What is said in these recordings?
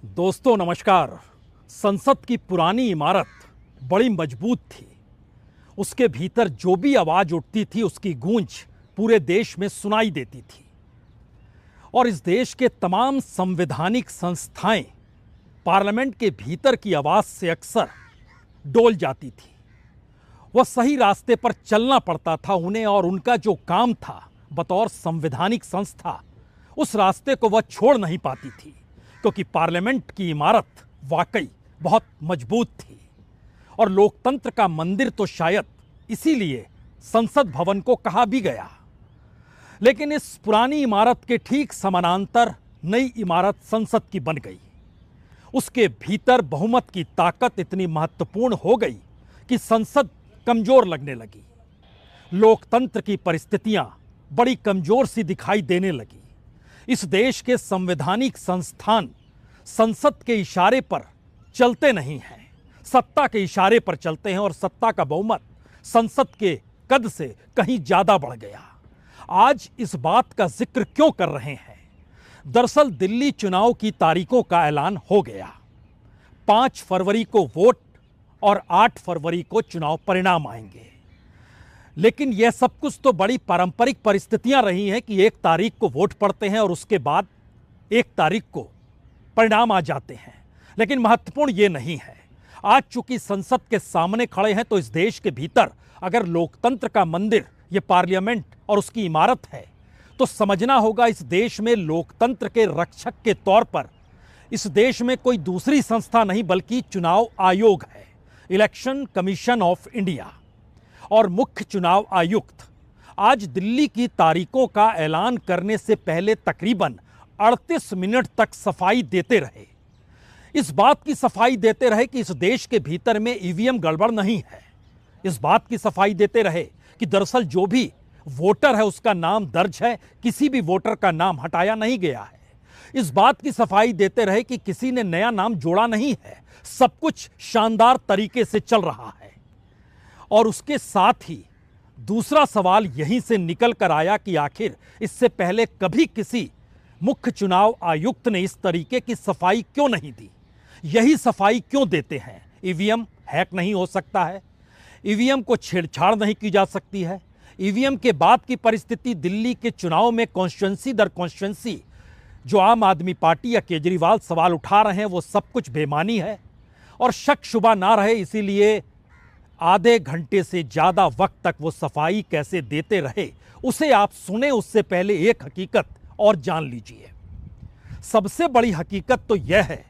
दोस्तों नमस्कार। संसद की पुरानी इमारत बड़ी मजबूत थी। उसके भीतर जो भी आवाज उठती थी उसकी गूंज पूरे देश में सुनाई देती थी और इस देश के तमाम संवैधानिक संस्थाएं पार्लियामेंट के भीतर की आवाज से अक्सर डोल जाती थी। वह सही रास्ते पर चलना पड़ता था उन्हें, और उनका जो काम था बतौर संवैधानिक संस्था, उस रास्ते को वह छोड़ नहीं पाती थी, क्योंकि पार्लियामेंट की इमारत वाकई बहुत मजबूत थी और लोकतंत्र का मंदिर तो शायद इसीलिए संसद भवन को कहा भी गया। लेकिन इस पुरानी इमारत के ठीक समानांतर नई इमारत संसद की बन गई। उसके भीतर बहुमत की ताकत इतनी महत्वपूर्ण हो गई कि संसद कमजोर लगने लगी। लोकतंत्र की परिस्थितियां बड़ी कमजोर सी दिखाई देने लगी। इस देश के संवैधानिक संस्थान संसद के इशारे पर चलते नहीं हैं, सत्ता के इशारे पर चलते हैं, और सत्ता का बहुमत संसद के कद से कहीं ज्यादा बढ़ गया। आज इस बात का जिक्र क्यों कर रहे हैं? दरअसल दिल्ली चुनाव की तारीखों का ऐलान हो गया। 5 फरवरी को वोट और 8 फरवरी को चुनाव परिणाम आएंगे। लेकिन यह सब कुछ तो बड़ी पारंपरिक परिस्थितियां रही हैं कि 1 तारीख को वोट पड़ते हैं और उसके बाद 1 तारीख को परिणाम आ जाते हैं। लेकिन महत्वपूर्ण ये नहीं है। आज चूंकि संसद के सामने खड़े हैं तो इस देश के भीतर अगर लोकतंत्र का मंदिर ये पार्लियामेंट और उसकी इमारत है तो समझना होगा इस देश में लोकतंत्र के रक्षक के तौर पर इस देश में कोई दूसरी संस्था नहीं बल्कि चुनाव आयोग है, इलेक्शन कमीशन ऑफ इंडिया। और मुख्य चुनाव आयुक्त आज दिल्ली की तारीखों का ऐलान करने से पहले तकरीबन 38 मिनट तक सफाई देते रहे। इस बात की सफाई देते रहे कि इस देश के भीतर में ईवीएम गड़बड़ नहीं है। इस बात की सफाई देते रहे कि दरअसल जो भी वोटर है उसका नाम दर्ज है, किसी भी वोटर का नाम हटाया नहीं गया है। इस बात की सफाई देते रहे कि किसी ने नया नाम जोड़ा नहीं है, सब कुछ शानदार तरीके से चल रहा है। और उसके साथ ही दूसरा सवाल यहीं से निकल कर आया कि आखिर इससे पहले कभी किसी मुख्य चुनाव आयुक्त ने इस तरीके की सफाई क्यों नहीं दी? यही सफाई क्यों देते हैं? ईवीएम हैक नहीं हो सकता है, ईवीएम को छेड़छाड़ नहीं की जा सकती है। ईवीएम के बाद की परिस्थिति दिल्ली के चुनाव में कॉन्स्टिट्यूंसी दर कॉन्स्टिट्यूंसी जो आम आदमी पार्टी या केजरीवाल सवाल उठा रहे हैं वो सब कुछ बेमानी है। और शक शुबा ना रहे इसीलिए आधे घंटे से ज्यादा वक्त तक वो सफाई कैसे देते रहे उसे आप सुने, उससे पहले एक हकीकत और जान लीजिए। सबसे बड़ी हकीकत तो यह है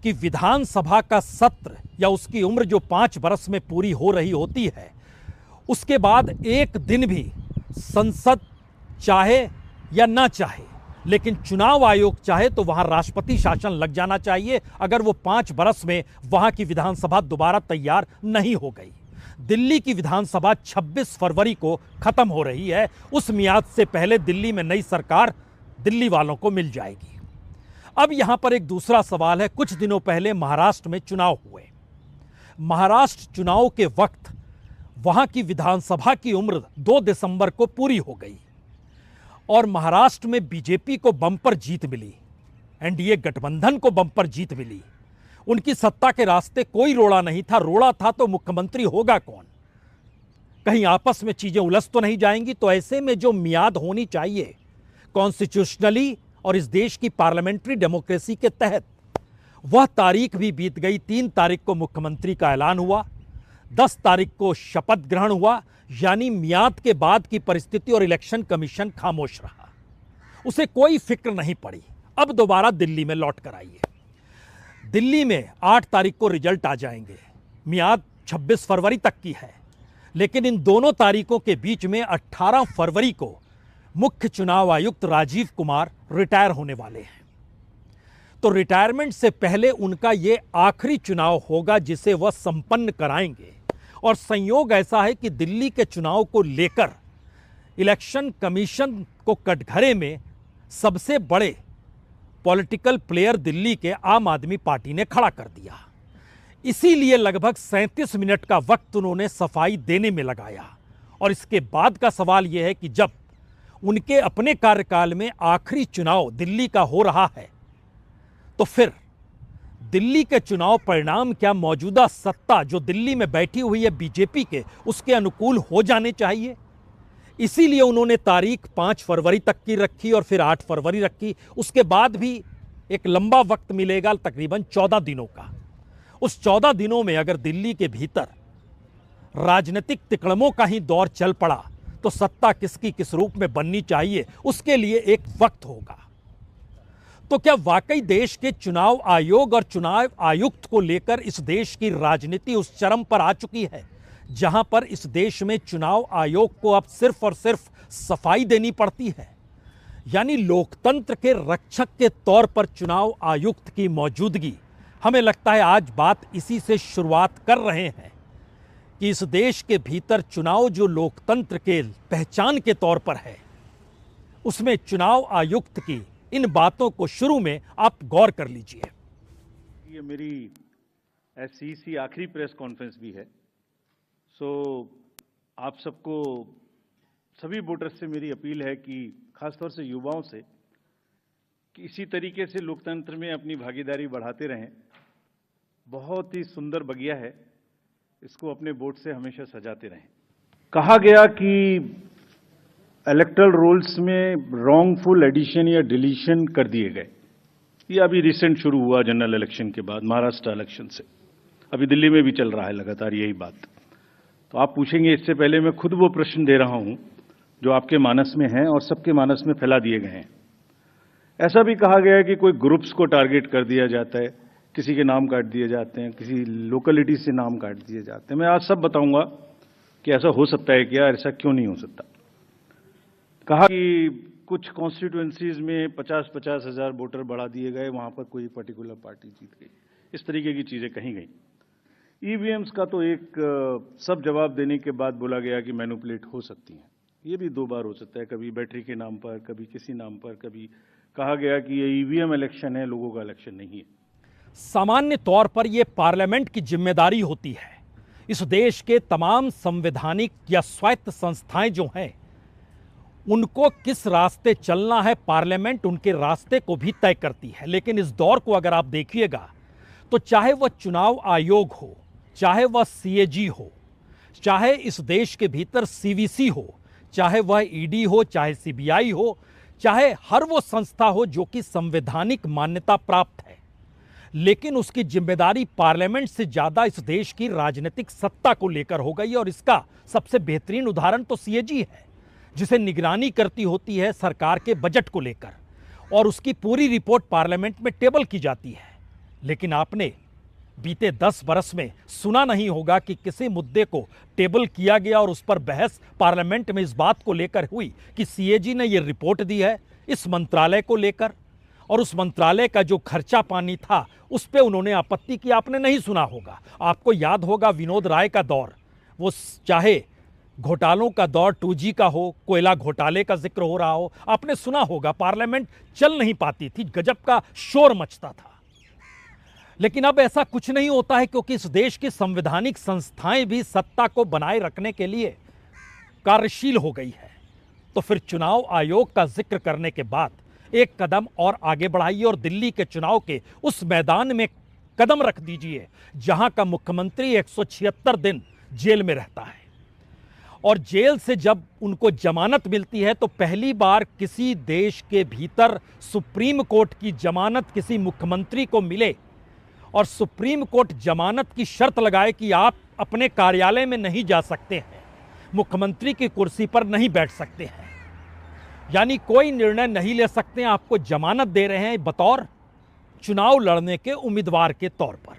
कि विधानसभा का सत्र या उसकी उम्र जो 5 बरस में पूरी हो रही होती है, उसके बाद एक दिन भी संसद चाहे या ना चाहे, लेकिन चुनाव आयोग चाहे तो वहां राष्ट्रपति शासन लग जाना चाहिए अगर वो 5 बरस में वहां की विधानसभा दोबारा तैयार नहीं हो गई। दिल्ली की विधानसभा 26 फरवरी को खत्म हो रही है। उस मियाद से पहले दिल्ली में नई सरकार दिल्ली वालों को मिल जाएगी। अब यहां पर एक दूसरा सवाल है। कुछ दिनों पहले महाराष्ट्र में चुनाव हुए। महाराष्ट्र चुनाव के वक्त वहां की विधानसभा की उम्र 2 दिसंबर को पूरी हो गई और महाराष्ट्र में बीजेपी को बम्पर जीत मिली, एनडीए गठबंधन को बम्पर जीत मिली। उनकी सत्ता के रास्ते कोई रोड़ा नहीं था। रोड़ा था तो मुख्यमंत्री होगा कौन? कहीं आपस में चीजें उलझ तो नहीं जाएंगी? तो ऐसे में जो मियाद होनी चाहिए कॉन्स्टिट्यूशनली और इस देश की पार्लियामेंट्री डेमोक्रेसी के तहत, वह तारीख भी बीत गई। 3 तारीख को मुख्यमंत्री का ऐलान हुआ, 10 तारीख को शपथ ग्रहण हुआ, यानी मियाद के बाद की परिस्थिति और इलेक्शन कमीशन खामोश रहा, उसे कोई फिक्र नहीं पड़ी। अब दोबारा दिल्ली में लौट कर आइए। दिल्ली में 8 तारीख को रिजल्ट आ जाएंगे। मियाद 26 फरवरी तक की है, लेकिन इन दोनों तारीखों के बीच में 18 फरवरी को मुख्य चुनाव आयुक्त राजीव कुमार रिटायर होने वाले हैं। तो रिटायरमेंट से पहले उनका ये आखिरी चुनाव होगा जिसे वह संपन्न कराएंगे। और संयोग ऐसा है कि दिल्ली के चुनाव को लेकर इलेक्शन कमीशन को कटघरे में सबसे बड़े पॉलिटिकल प्लेयर दिल्ली के आम आदमी पार्टी ने खड़ा कर दिया। इसीलिए लगभग 37 मिनट का वक्त उन्होंने सफाई देने में लगाया। और इसके बाद का सवाल यह है कि जब उनके अपने कार्यकाल में आखिरी चुनाव दिल्ली का हो रहा है तो फिर दिल्ली के चुनाव परिणाम क्या मौजूदा सत्ता जो दिल्ली में बैठी हुई है बीजेपी के, उसके अनुकूल हो जाने चाहिए? इसीलिए उन्होंने तारीख 5 फरवरी तक की रखी और फिर 8 फरवरी रखी। उसके बाद भी एक लंबा वक्त मिलेगा, तकरीबन 14 दिनों का। उस 14 दिनों में अगर दिल्ली के भीतर राजनीतिक तिकड़मों का ही दौर चल पड़ा तो सत्ता किसकी किस रूप में बननी चाहिए, उसके लिए एक वक्त होगा। तो क्या वाकई देश के चुनाव आयोग और चुनाव आयुक्त को लेकर इस देश की राजनीति उस चरम पर आ चुकी है जहां पर इस देश में चुनाव आयोग को अब सिर्फ और सिर्फ सफाई देनी पड़ती है? यानी लोकतंत्र के रक्षक के तौर पर चुनाव आयुक्त की मौजूदगी, हमें लगता है आज बात इसी से शुरुआत कर रहे हैं कि इस देश के भीतर चुनाव जो लोकतंत्र के पहचान के तौर पर है, उसमें चुनाव आयुक्त की इन बातों को शुरू में आप गौर कर लीजिए। ये मेरी ऐसी आखिरी प्रेस कॉन्फ्रेंस भी है। आप सबको, सभी वोटर्स से मेरी अपील है कि खासतौर से युवाओं से, कि इसी तरीके से लोकतंत्र में अपनी भागीदारी बढ़ाते रहें। बहुत ही सुंदर बगिया है, इसको अपने वोट से हमेशा सजाते रहें। कहा गया कि इलेक्टोरल रोल्स में रॉन्गफुल एडिशन या डिलीशन कर दिए गए। ये अभी रिसेंट शुरू हुआ जनरल इलेक्शन के बाद, महाराष्ट्र इलेक्शन से। अभी दिल्ली में भी चल रहा है लगातार यही बात। तो आप पूछेंगे, इससे पहले मैं खुद वो प्रश्न दे रहा हूं जो आपके मानस में हैं और सबके मानस में फैला दिए गए हैं। ऐसा भी कहा गया है कि कोई ग्रुप्स को टारगेट कर दिया जाता है, किसी के नाम काट दिए जाते हैं, किसी लोकेलिटी से नाम काट दिए जाते हैं। मैं आज सब बताऊंगा कि ऐसा हो सकता है क्या, ऐसा क्यों नहीं हो सकता। कहा कि कुछ कॉन्स्टिट्यूएंसीज में 50-50 हजार वोटर बढ़ा दिए गए, वहां पर कोई पर्टिकुलर पार्टी जीत गई, इस तरीके की चीजें कही गई। ईवीएम्स का तो एक सब जवाब देने के बाद बोला गया कि मैनिपुलेट हो सकती हैं। ये भी 2 बार हो सकता है, कभी बैटरी के नाम पर, कभी किसी नाम पर, कभी कहा गया कि ये ईवीएम इलेक्शन है, लोगों का इलेक्शन नहीं है। सामान्य तौर पर यह पार्लियामेंट की जिम्मेदारी होती है। इस देश के तमाम संवैधानिक या स्वायत्त संस्थाएं जो हैं, उनको किस रास्ते चलना है, पार्लियामेंट उनके रास्ते को भी तय करती है। लेकिन इस दौर को अगर आप देखिएगा तो चाहे वह चुनाव आयोग हो, चाहे वह सीएजी हो, चाहे इस देश के भीतर सीवीसी हो, चाहे वह ईडी हो, चाहे सीबीआई हो, चाहे हर वो संस्था हो जो कि संवैधानिक मान्यता प्राप्त है, लेकिन उसकी जिम्मेदारी पार्लियामेंट से ज्यादा इस देश की राजनीतिक सत्ता को लेकर हो गई। और इसका सबसे बेहतरीन उदाहरण तो सीएजी है, जिसे निगरानी करती होती है सरकार के बजट को लेकर, और उसकी पूरी रिपोर्ट पार्लियामेंट में टेबल की जाती है। लेकिन आपने बीते 10 बरस में सुना नहीं होगा कि किसी मुद्दे को टेबल किया गया और उस पर बहस पार्लियामेंट में इस बात को लेकर हुई कि सीएजी ने यह रिपोर्ट दी है इस मंत्रालय को लेकर, और उस मंत्रालय का जो खर्चा पानी था उस पर उन्होंने आपत्ति की। आपने नहीं सुना होगा, आपको याद होगा विनोद राय का दौर, वो चाहे घोटालों का दौर 2G का हो, कोयला घोटाले का जिक्र हो रहा हो, आपने सुना होगा। पार्लियामेंट चल नहीं पाती थी, गजब का शोर मचता था। लेकिन अब ऐसा कुछ नहीं होता है, क्योंकि इस देश की संवैधानिक संस्थाएं भी सत्ता को बनाए रखने के लिए कार्यशील हो गई है। तो फिर चुनाव आयोग का जिक्र करने के बाद एक कदम और आगे बढ़ाइए और दिल्ली के चुनाव के उस मैदान में कदम रख दीजिए जहां का मुख्यमंत्री 176 दिन जेल में रहता है। और जेल से जब उनको जमानत मिलती है तो पहली बार किसी देश के भीतर सुप्रीम कोर्ट की जमानत किसी मुख्यमंत्री को मिले और सुप्रीम कोर्ट जमानत की शर्त लगाए कि आप अपने कार्यालय में नहीं जा सकते हैं, मुख्यमंत्री की कुर्सी पर नहीं बैठ सकते हैं, यानी कोई निर्णय नहीं ले सकते हैं। आपको जमानत दे रहे हैं बतौर चुनाव लड़ने के उम्मीदवार के तौर पर।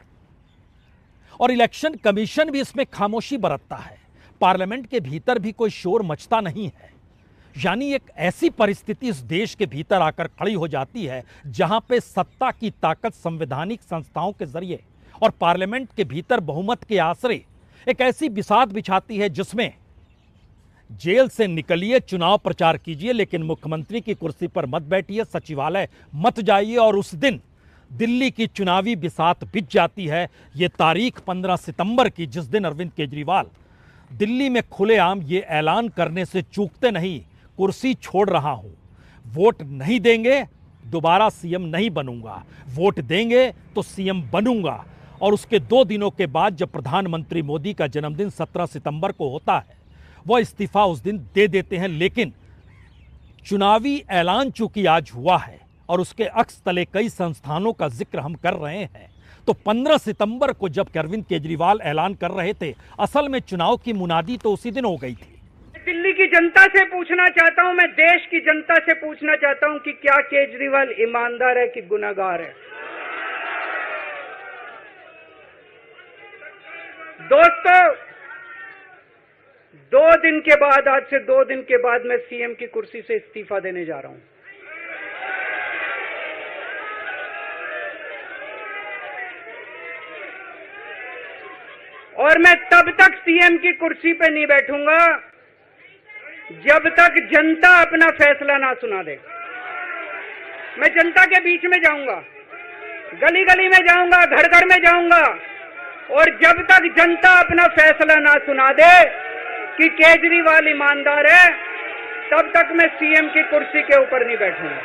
और इलेक्शन कमीशन भी इसमें खामोशी बरतता है, पार्लियामेंट के भीतर भी कोई शोर मचता नहीं है। यानी एक ऐसी परिस्थिति इस देश के भीतर आकर खड़ी हो जाती है जहां पे सत्ता की ताकत संवैधानिक संस्थाओं के जरिए और पार्लियामेंट के भीतर बहुमत के आसरे एक ऐसी बिसात बिछाती है जिसमें जेल से निकलिए, चुनाव प्रचार कीजिए, लेकिन मुख्यमंत्री की कुर्सी पर मत बैठिए, सचिवालय मत जाइए। और उस दिन दिल्ली की चुनावी बिसात बिछ जाती है। ये तारीख 15 सितंबर की, जिस दिन अरविंद केजरीवाल दिल्ली में खुलेआम ये ऐलान करने से चूकते नहीं, कुर्सी छोड़ रहा हूं, वोट नहीं देंगे, दोबारा सीएम नहीं बनूंगा, वोट देंगे तो सीएम बनूंगा। और उसके 2 दिनों के बाद जब प्रधानमंत्री मोदी का जन्मदिन 17 सितंबर को होता है, वह इस्तीफा उस दिन दे देते हैं। लेकिन चुनावी ऐलान चूंकि आज हुआ है और उसके अक्स तले कई संस्थानों का जिक्र हम कर रहे हैं, तो 15 सितंबर को जब अरविंद केजरीवाल ऐलान कर रहे थे, असल में चुनाव की मुनादी तो उसी दिन हो गई थी। दिल्ली की जनता से पूछना चाहता हूं, मैं देश की जनता से पूछना चाहता हूं कि क्या केजरीवाल ईमानदार है कि गुनहगार है। दोस्तों, 2 दिन के बाद, आज से 2 दिन के बाद मैं सीएम की कुर्सी से इस्तीफा देने जा रहा हूं। और मैं तब तक सीएम की कुर्सी पे नहीं बैठूंगा जब तक जनता अपना फैसला ना सुना दे। मैं जनता के बीच में जाऊंगा, गली गली में जाऊंगा, घर घर में जाऊंगा, और जब तक जनता अपना फैसला ना सुना दे कि केजरीवाल ईमानदार है, तब तक मैं सीएम की कुर्सी के ऊपर नहीं बैठूंगा।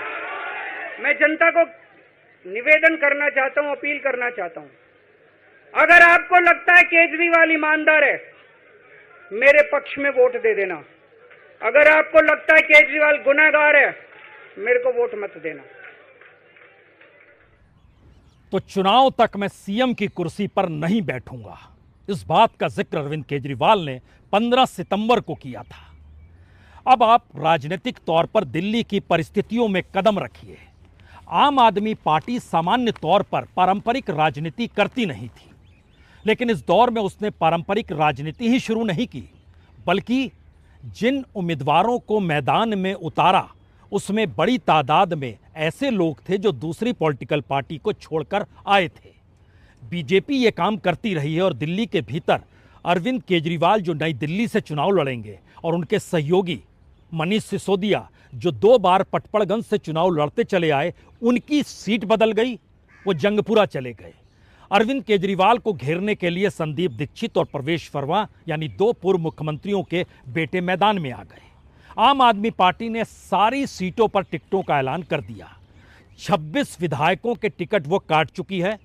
मैं जनता को निवेदन करना चाहता हूं, अपील करना चाहता हूं, अगर आपको लगता है केजरीवाल ईमानदार है, मेरे पक्ष में वोट दे देना। अगर आपको लगता है केजरीवाल गुनहगार है, मेरे को वोट मत देना। तो चुनाव तक मैं सीएम की कुर्सी पर नहीं बैठूंगा, इस बात का जिक्र अरविंद केजरीवाल ने 15 सितंबर को किया था। अब आप राजनीतिक तौर पर दिल्ली की परिस्थितियों में कदम रखिए। आम आदमी पार्टी सामान्य तौर पर पारंपरिक राजनीति करती नहीं थी, लेकिन इस दौर में उसने पारंपरिक राजनीति ही शुरू नहीं की, बल्कि जिन उम्मीदवारों को मैदान में उतारा उसमें बड़ी तादाद में ऐसे लोग थे जो दूसरी पॉलिटिकल पार्टी को छोड़कर आए थे। बीजेपी ये काम करती रही है और दिल्ली के भीतर अरविंद केजरीवाल जो नई दिल्ली से चुनाव लड़ेंगे और उनके सहयोगी मनीष सिसोदिया जो 2 बार पटपड़गंज से चुनाव लड़ते चले आए, उनकी सीट बदल गई, वो जंगपुरा चले गए। अरविंद केजरीवाल को घेरने के लिए संदीप दीक्षित और प्रवेश वर्मा यानी 2 पूर्व मुख्यमंत्रियों के बेटे मैदान में आ गए। आम आदमी पार्टी ने सारी सीटों पर टिकटों का ऐलान कर दिया। 26 विधायकों के टिकट वो काट चुकी है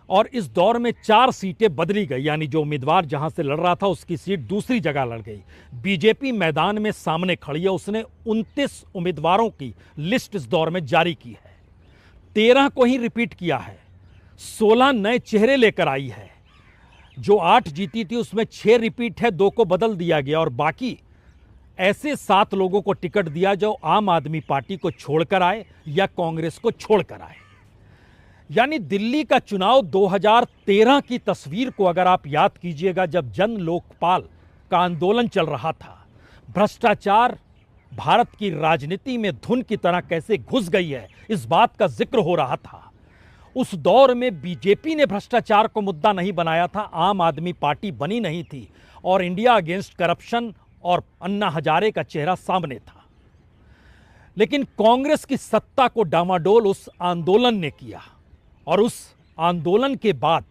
और इस दौर में 4 सीटें बदली गई, यानी जो उम्मीदवार जहां से लड़ रहा था उसकी सीट दूसरी जगह लड़ गई। बीजेपी मैदान में सामने खड़ी है, उसने 29 उम्मीदवारों की लिस्ट इस दौर में जारी की है। 13 को ही रिपीट किया है, 16 नए चेहरे लेकर आई है। जो 8 जीती थी उसमें 6 रिपीट है, 2 को बदल दिया गया और बाकी ऐसे 7 लोगों को टिकट दिया जो आम आदमी पार्टी को छोड़कर आए या कांग्रेस को छोड़कर आए। यानी दिल्ली का चुनाव 2013 की तस्वीर को अगर आप याद कीजिएगा, जब जन लोकपाल का आंदोलन चल रहा था, भ्रष्टाचार भारत की राजनीति में धुन की तरह कैसे घुस गई है, इस बात का जिक्र हो रहा था। उस दौर में बीजेपी ने भ्रष्टाचार को मुद्दा नहीं बनाया था, आम आदमी पार्टी बनी नहीं थी और इंडिया अगेंस्ट करप्शन और अन्ना हजारे का चेहरा सामने था। लेकिन कांग्रेस की सत्ता को डामाडोल उस आंदोलन ने किया और उस आंदोलन के बाद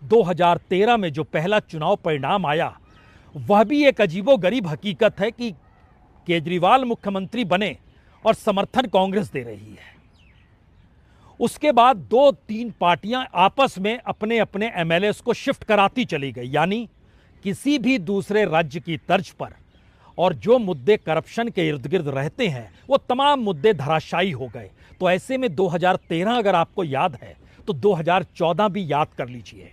2013 में जो पहला चुनाव परिणाम आया, वह भी एक अजीबोगरीब हकीकत है कि केजरीवाल मुख्यमंत्री बने और समर्थन कांग्रेस दे रही है। उसके बाद 2-3 पार्टियां आपस में अपने अपने एमएलएस को शिफ्ट कराती चली गई, यानी किसी भी दूसरे राज्य की तर्ज पर, और जो मुद्दे करप्शन के इर्द गिर्द रहते हैं वो तमाम मुद्दे धराशायी हो गए। तो ऐसे में 2013 अगर आपको याद है तो 2014 भी याद कर लीजिए।